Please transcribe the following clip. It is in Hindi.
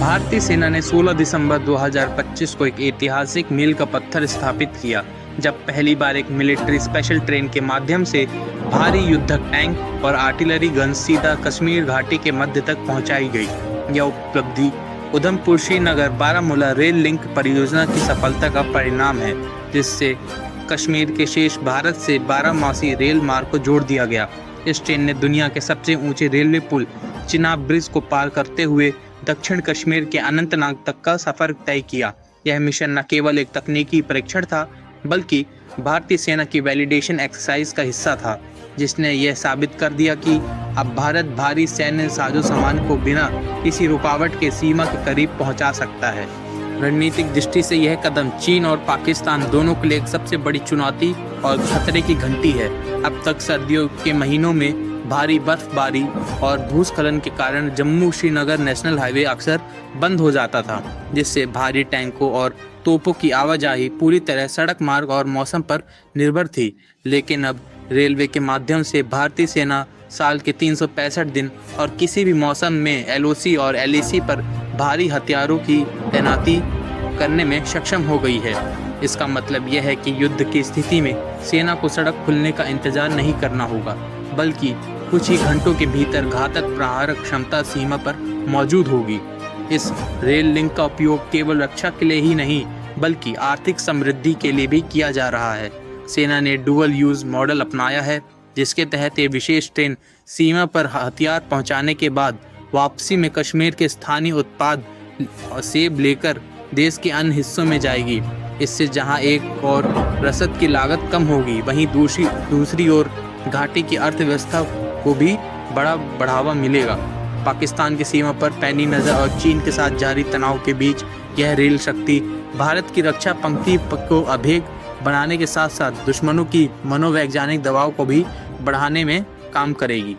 भारतीय सेना ने 16 दिसंबर 2025 को एक ऐतिहासिक मील का पत्थर स्थापित किया, जब पहली बार एक मिलिट्री स्पेशल ट्रेन के माध्यम से भारी युद्धक टैंक और आर्टिलरी गन सीधा कश्मीर घाटी के मध्य तक पहुंचाई गई। यह उपलब्धि उधमपुर श्रीनगर बारामूला रेल लिंक परियोजना की सफलता का परिणाम है, जिससे कश्मीर के शेष भारत से बारहमासी रेल मार्ग को जोड़ दिया गया। इस ट्रेन ने दुनिया के सबसे ऊंचे रेलवे पुल चिनाब ब्रिज को पार करते हुए दक्षिण कश्मीर के अनंतनाग तक का सफर तय किया। यह मिशन न केवल एक तकनीकी परीक्षण था, बल्कि भारतीय सेना की वैलिडेशन एक्सरसाइज का हिस्सा था, जिसने यह साबित कर दिया कि अब भारत भारी सैन्य साजो सामान को बिना किसी रुकावट के सीमा के करीब पहुंचा सकता है। रणनीतिक दृष्टि से यह कदम चीन और पाकिस्तान दोनों के लिए एक सबसे बड़ी चुनौती और खतरे की घंटी है। अब तक सर्दियों के महीनों में भारी बर्फबारी और भूस्खलन के कारण जम्मू श्रीनगर नेशनल हाईवे अक्सर बंद हो जाता था, जिससे भारी टैंकों और तोपों की आवाजाही पूरी तरह सड़क मार्ग और मौसम पर निर्भर थी। लेकिन अब रेलवे के माध्यम से भारतीय सेना साल के 365 दिन और किसी भी मौसम में एलओसी और एलएसी पर भारी हथियारों की तैनाती करने में सक्षम हो गई है। इसका मतलब यह है कि युद्ध की स्थिति में सेना को सड़क खुलने का इंतजार नहीं करना होगा, बल्कि कुछ ही घंटों के भीतर घातक प्रहार क्षमता सीमा पर मौजूद होगी। इस रेल लिंक का उपयोग केवल रक्षा के लिए ही नहीं, बल्कि आर्थिक समृद्धि के लिए भी किया जा रहा है। सेना ने डुअल यूज मॉडल अपनाया है, जिसके तहत ये विशेष ट्रेन सीमा पर हथियार पहुंचाने के बाद वापसी में कश्मीर के स्थानीय उत्पाद सेब लेकर देश के अन्य हिस्सों में जाएगी। इससे जहां एक और रसद की लागत कम होगी, वहीं दूसरी ओर घाटी की अर्थव्यवस्था को भी बड़ा बढ़ावा मिलेगा। पाकिस्तान की सीमा पर पैनी नज़र और चीन के साथ जारी तनाव के बीच यह रेल शक्ति भारत की रक्षा पंक्ति को अभेद बनाने के साथ साथ दुश्मनों की मनोवैज्ञानिक दबाव को भी बढ़ाने में काम करेगी।